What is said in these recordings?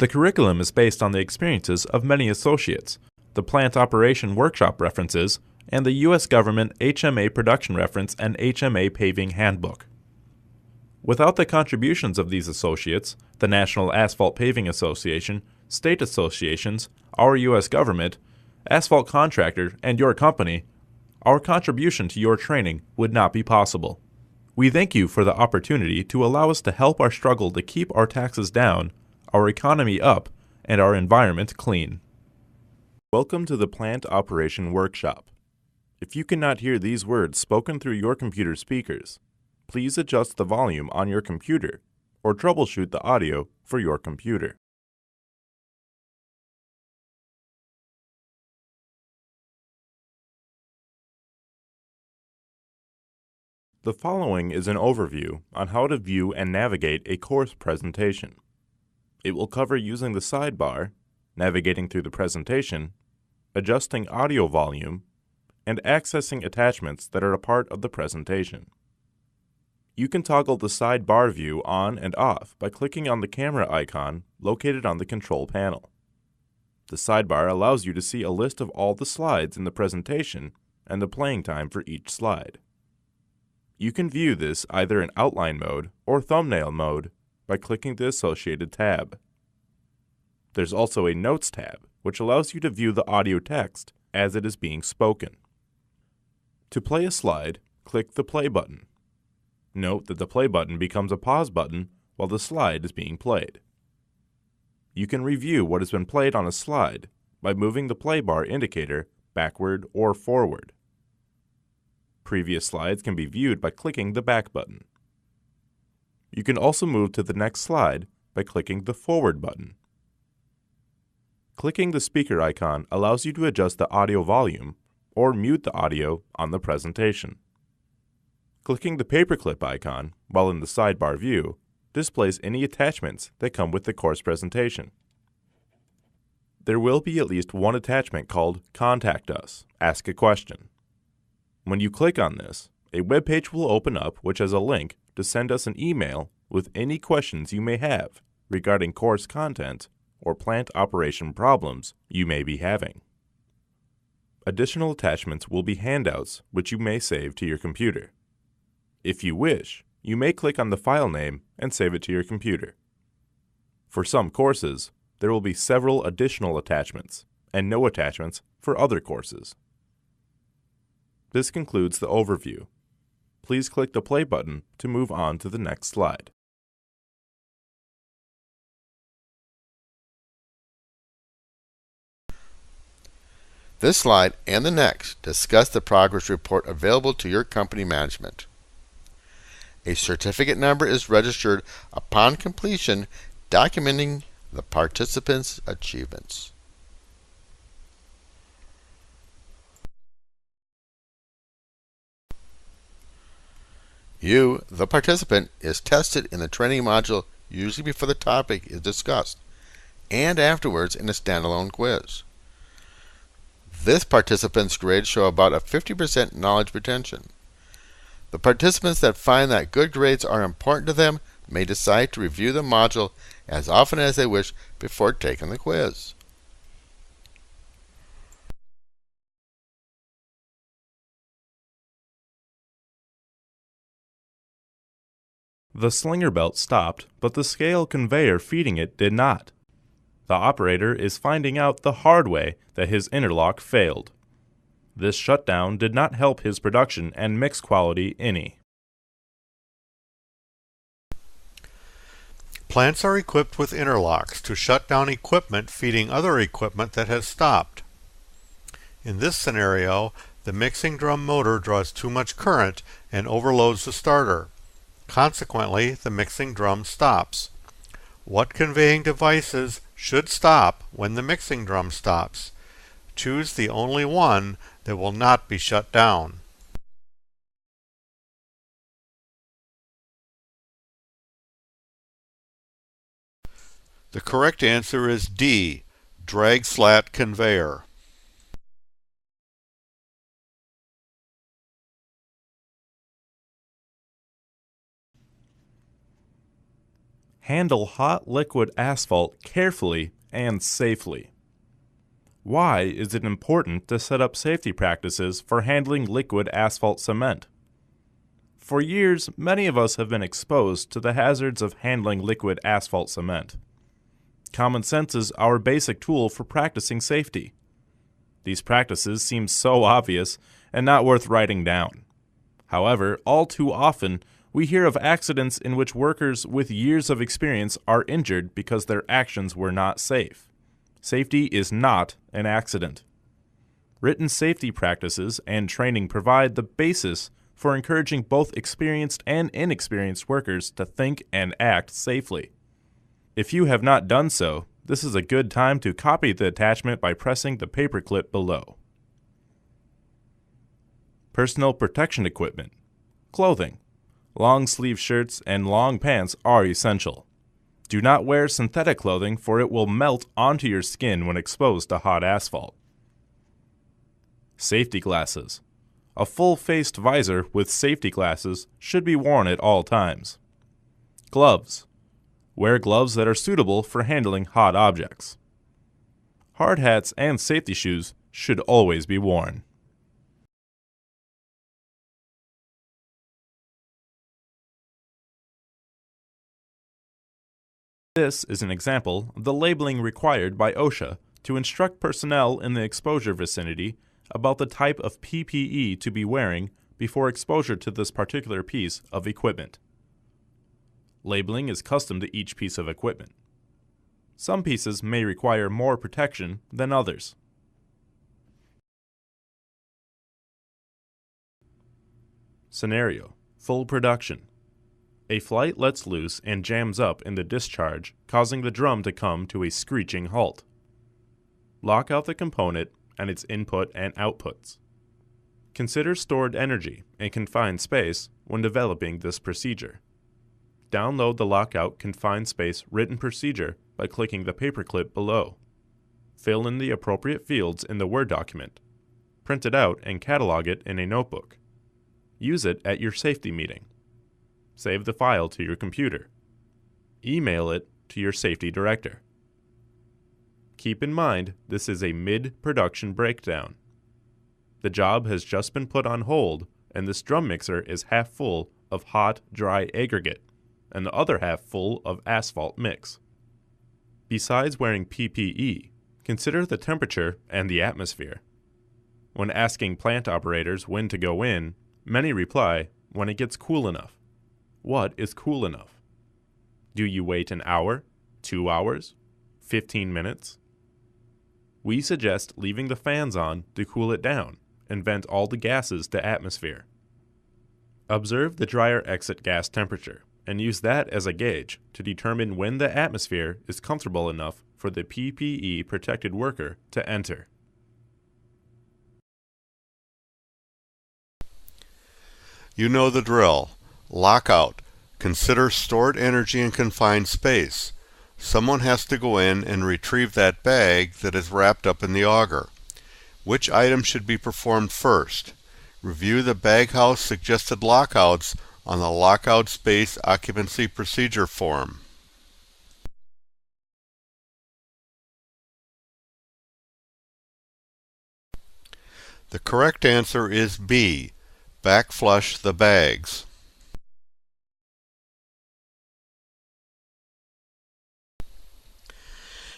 The curriculum is based on the experiences of many associates, the Plant Operation Workshop references, and the U.S. Government HMA Production Reference and HMA Paving Handbook. Without the contributions of these associates, the National Asphalt Paving Association, state associations, our U.S. government, asphalt contractor, and your company, our contribution to your training would not be possible. We thank you for the opportunity to allow us to help our struggle to keep our taxes down, our economy up, and our environment clean. Welcome to the Plant Operation Workshop. If you cannot hear these words spoken through your computer speakers, please adjust the volume on your computer or troubleshoot the audio for your computer. The following is an overview on how to view and navigate a course presentation. It will cover using the sidebar, navigating through the presentation, adjusting audio volume, and accessing attachments that are a part of the presentation. You can toggle the sidebar view on and off by clicking on the camera icon located on the control panel. The sidebar allows you to see a list of all the slides in the presentation and the playing time for each slide. You can view this either in outline mode or thumbnail mode by clicking the associated tab. There's also a Notes tab, which allows you to view the audio text as it is being spoken. To play a slide, click the play button. Note that the play button becomes a pause button while the slide is being played. You can review what has been played on a slide by moving the play bar indicator backward or forward. Previous slides can be viewed by clicking the back button. You can also move to the next slide by clicking the forward button. Clicking the speaker icon allows you to adjust the audio volume or mute the audio on the presentation. Clicking the paperclip icon while in the sidebar view displays any attachments that come with the course presentation. There will be at least one attachment called Contact Us, Ask a Question. When you click on this, a web page will open up which has a link to send us an email with any questions you may have regarding course content or plant operation problems you may be having. Additional attachments will be handouts which you may save to your computer. If you wish, you may click on the file name and save it to your computer. For some courses, there will be several additional attachments and no attachments for other courses. This concludes the overview. Please click the play button to move on to the next slide. This slide and the next discuss the progress report available to your company management. A certificate number is registered upon completion, documenting the participants' achievements. You, the participant, is tested in the training module usually before the topic is discussed, and afterwards in a standalone quiz. This participant's grades show about a 50% knowledge retention. The participants that find that good grades are important to them may decide to review the module as often as they wish before taking the quiz. The slinger belt stopped, but the scale conveyor feeding it did not. The operator is finding out the hard way that his interlock failed. This shutdown did not help his production and mix quality any. Plants are equipped with interlocks to shut down equipment feeding other equipment that has stopped. In this scenario, the mixing drum motor draws too much current and overloads the starter. Consequently, the mixing drum stops. What conveying devices should stop when the mixing drum stops? Choose the only one that will not be shut down. The correct answer is D, drag slat conveyor. handle hot liquid asphalt carefully and safely. Why is it important to set up safety practices for handling liquid asphalt cement? For years, many of us have been exposed to the hazards of handling liquid asphalt cement. Common sense is our basic tool for practicing safety. These practices seem so obvious and not worth writing down. However, all too often, we hear of accidents in which workers with years of experience are injured because their actions were not safe. Safety is not an accident. Written safety practices and training provide the basis for encouraging both experienced and inexperienced workers to think and act safely. If you have not done so, this is a good time to copy the attachment by pressing the paperclip below. Personal protection equipment. Clothing. Long sleeve shirts and long pants are essential. Do not wear synthetic clothing, for it will melt onto your skin when exposed to hot asphalt. Safety glasses. A full-faced visor with safety glasses should be worn at all times. Gloves. Wear gloves that are suitable for handling hot objects. Hard hats and safety shoes should always be worn. This is an example of the labeling required by OSHA to instruct personnel in the exposure vicinity about the type of PPE to be wearing before exposure to this particular piece of equipment. Labeling is custom to each piece of equipment. Some pieces may require more protection than others. Scenario: full production. A flight lets loose and jams up in the discharge, causing the drum to come to a screeching halt. Lock out the component and its input and outputs. Consider stored energy and confined space when developing this procedure. Download the lockout confined space written procedure by clicking the paperclip below. Fill in the appropriate fields in the Word document. Print it out and catalog it in a notebook. Use it at your safety meeting. Save the file to your computer. Email it to your safety director. Keep in mind, this is a mid-production breakdown. The job has just been put on hold, and this drum mixer is half full of hot, dry aggregate, and the other half full of asphalt mix. Besides wearing PPE, consider the temperature and the atmosphere. When asking plant operators when to go in, many reply, when it gets cool enough. What is cool enough? Do you wait an hour, 2 hours, 15 minutes? We suggest leaving the fans on to cool it down and vent all the gases to atmosphere. Observe the dryer exit gas temperature and use that as a gauge to determine when the atmosphere is comfortable enough for the PPE protected worker to enter. You know the drill. Lockout. Consider stored energy in confined space. Someone has to go in and retrieve that bag that is wrapped up in the auger. Which item should be performed first? Review the baghouse suggested lockouts on the lockout space occupancy procedure form. The correct answer is B. Backflush the bags.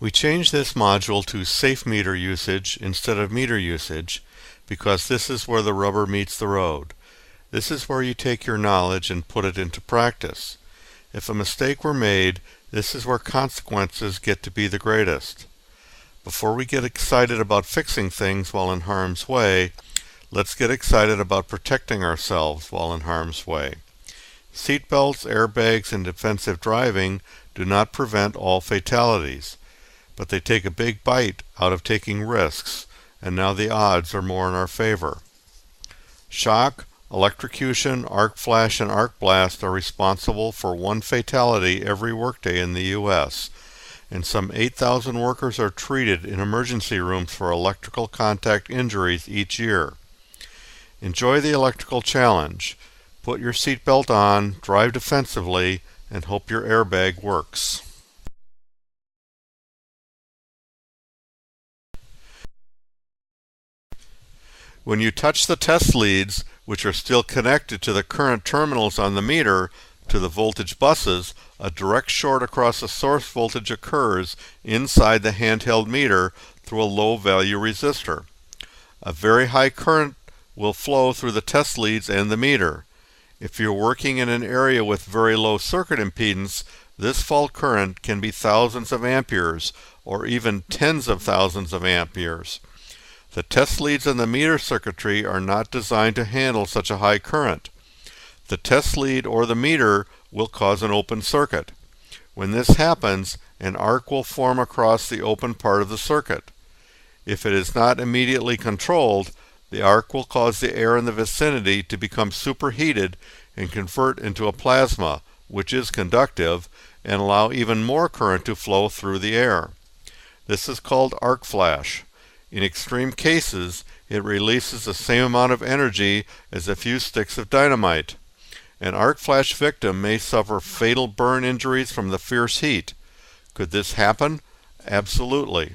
We changed this module to safe meter usage instead of meter usage because this is where the rubber meets the road. This is where you take your knowledge and put it into practice. If a mistake were made, this is where consequences get to be the greatest. Before we get excited about fixing things while in harm's way, let's get excited about protecting ourselves while in harm's way. Seatbelts, airbags, and defensive driving do not prevent all fatalities, but they take a big bite out of taking risks, and now the odds are more in our favor. Shock, electrocution, arc flash, and arc blast are responsible for 1 fatality every workday in the U.S., and some 8,000 workers are treated in emergency rooms for electrical contact injuries each year. Enjoy the electrical challenge. Put your seatbelt on, drive defensively, and hope your airbag works. When you touch the test leads, which are still connected to the current terminals on the meter, to the voltage buses, a direct short across the source voltage occurs inside the handheld meter through a low value resistor. A very high current will flow through the test leads and the meter. If you're working in an area with very low circuit impedance, this fault current can be thousands of amperes or even tens of thousands of amperes. The test leads and the meter circuitry are not designed to handle such a high current. The test lead or the meter will cause an open circuit. When this happens, an arc will form across the open part of the circuit. If it is not immediately controlled, the arc will cause the air in the vicinity to become superheated and convert into a plasma, which is conductive, and allow even more current to flow through the air. This is called arc flash. In extreme cases, it releases the same amount of energy as a few sticks of dynamite. An arc flash victim may suffer fatal burn injuries from the fierce heat. Could this happen? Absolutely.